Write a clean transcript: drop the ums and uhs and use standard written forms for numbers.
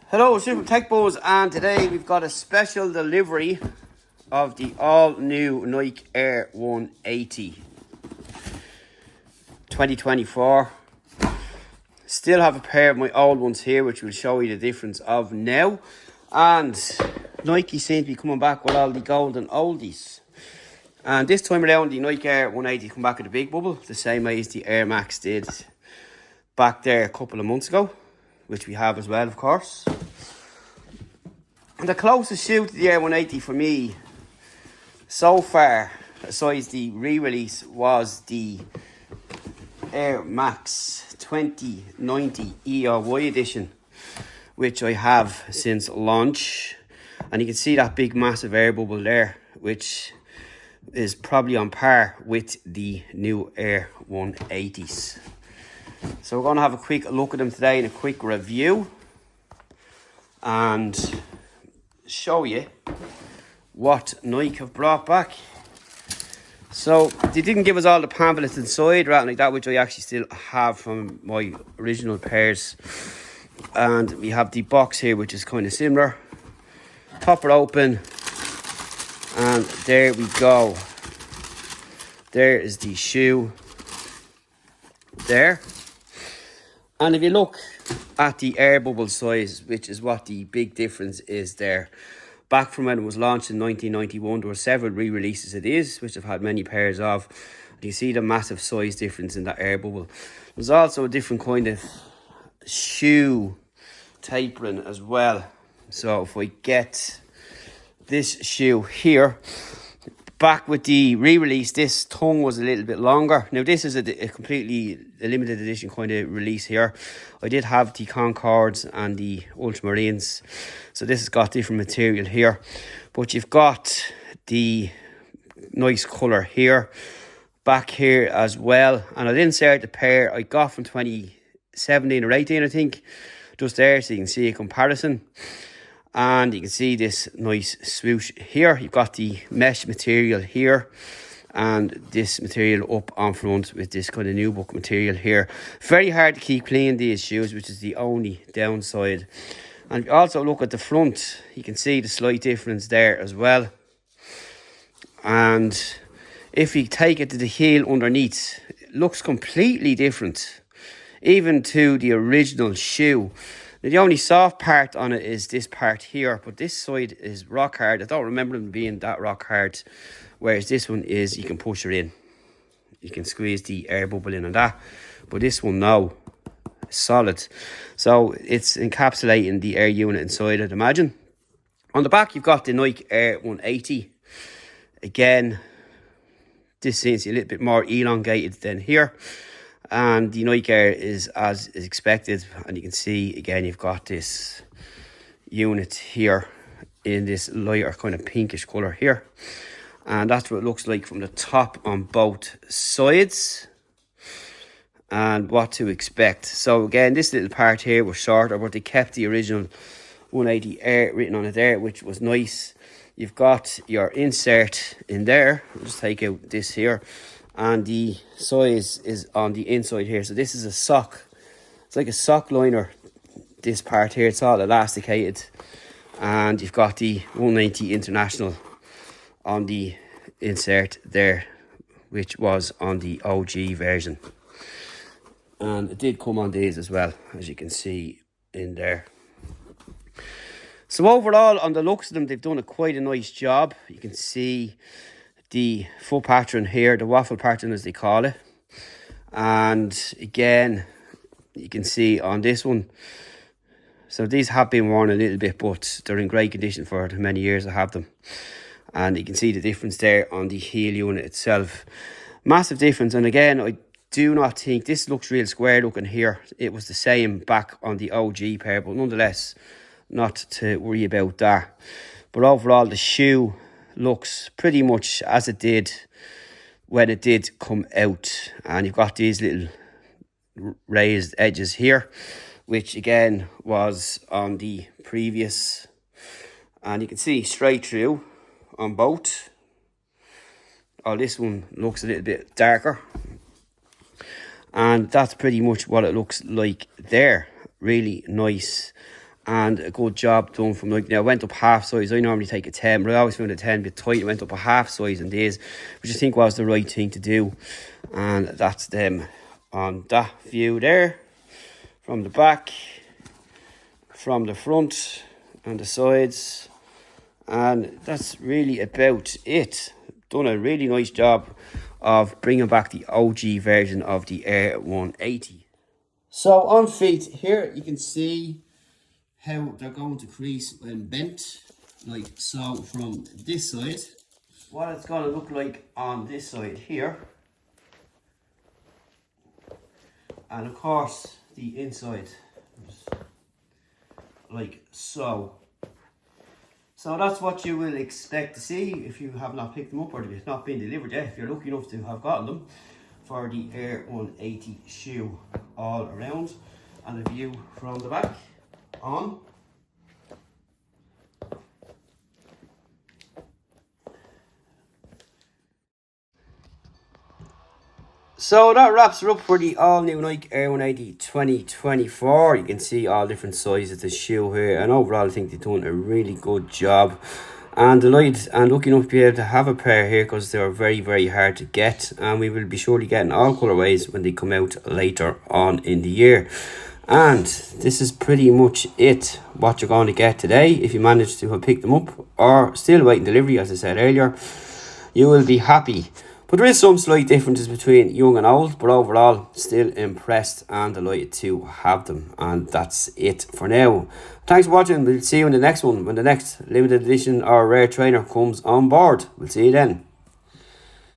Hello, Super Tech Bros, and today we've got a special delivery of the all-new Nike Air 180 2024. Still have a pair of my old ones here, which will show you the difference of now. And Nike seem to be coming back with all the golden oldies. And this time around, the Nike Air 180 come back with a big bubble, the same way as the Air Max did back there a couple of months ago, which we have as well, of course. And the closest shoe to the Air 180 for me so far, besides the re-release, was the Air Max 2090 ERY edition, which I have since launch. And you can see that big massive air bubble there, which is probably on par with the new Air 180s. So we're going to have a quick look at them today in a quick review and show you what Nike have brought back. So they didn't give us all the pamphlets inside or anything like that, which I actually still have from my original pairs. And we have the box here, which is kind of similar. Pop it open and there we go. There is the shoe there. And if you look at the air bubble size, which is what the big difference is there, back from when it was launched in 1991, there were several re-releases of these, which I've had many pairs of. You see the massive size difference in that air bubble. There's also a different kind of shoe tapering as well. So if we get this shoe here, back with the re-release, this tongue was a little bit longer. Now this is a completely limited edition kind of release here. I did have the Concords and the Ultramarines, so this has got different material here. But you've got the nice colour here, back here as well. And I'll insert the pair I got from 2017 or 18, I think, just there, so you can see a comparison. And you can see this nice swoosh here. You've got the mesh material here and this material up on front with this kind of nubuck material here. Very hard to keep clean, these shoes, which is the only downside. And if you also look at the front, you can see the slight difference there as well. And if you take it to the heel underneath, it looks completely different, even to the original shoe. Now, the only soft part on it is this part here, but this side is rock hard. I don't remember them being that rock hard, whereas this one is, you can push it in. You can squeeze the air bubble in on that, but this one now is solid. So it's encapsulating the air unit inside, I'd imagine. On the back, you've got the Nike Air 180. Again, this seems a little bit more elongated than here. And the Nike Air is as is expected, and you can see again you've got this unit here in this lighter kind of pinkish colour here, and that's what it looks like from the top on both sides and what to expect. So again, this little part here was shorter, but they kept the original 180 Air written on it there, which was nice. You've got your insert in there. I'll just take out this here. And the size is on the inside here. So this is a sock. It's like a sock liner, this part here. It's all elasticated. And you've got the 190 International on the insert there, which was on the OG version. And it did come on these as well, as you can see in there. So overall, on the looks of them, they've done quite a nice job. You can see the foot pattern here, the waffle pattern as they call it. And again, you can see on this one, so these have been worn a little bit, but they're in great condition for the many years I have them. And you can see the difference there on the heel unit itself. Massive difference. And again, I do not think this looks real square looking here. It was the same back on the OG pair, but nonetheless, not to worry about that. But overall, the shoe looks pretty much as it did when it did come out. And you've got these little raised edges here, which again was on the previous. And you can see straight through on both. Oh, this one looks a little bit darker. And that's pretty much what it looks like there. Really nice and a good job done from, like, now I went up half size. I normally take a 10, but I always found a 10 a bit tight. I went up a half size in these, which I think was the right thing to do. And that's them on that view there, from the back, from the front and the sides, and that's really about it. Done a really nice job of bringing back the OG version of the Air 180. So on feet here you can see how they're going to crease when bent, like so from this side. What it's going to look like on this side here, and of course the inside, like so. So that's what you will expect to see if you have not picked them up or if it's not been delivered yet, if you're lucky enough to have gotten them, for the Air 180 shoe all around. And a view from the back on. So that wraps it up for the all new Nike Air 180 2024. You can see all different sizes of the shoe here, and overall I think they've done a really good job. And delighted and lucky enough to be able to have a pair here, because they are very, very hard to get, and we will be surely getting all colourways when they come out later on in the year. And this is pretty much it, what you're going to get today. If you manage to have picked them up or still waiting delivery, as I said earlier, you will be happy. But there is some slight differences between young and old, but overall still impressed and delighted to have them. And that's it for now. Thanks for watching. We'll see you in the next one when the next limited edition or rare trainer comes on board. We'll see you then.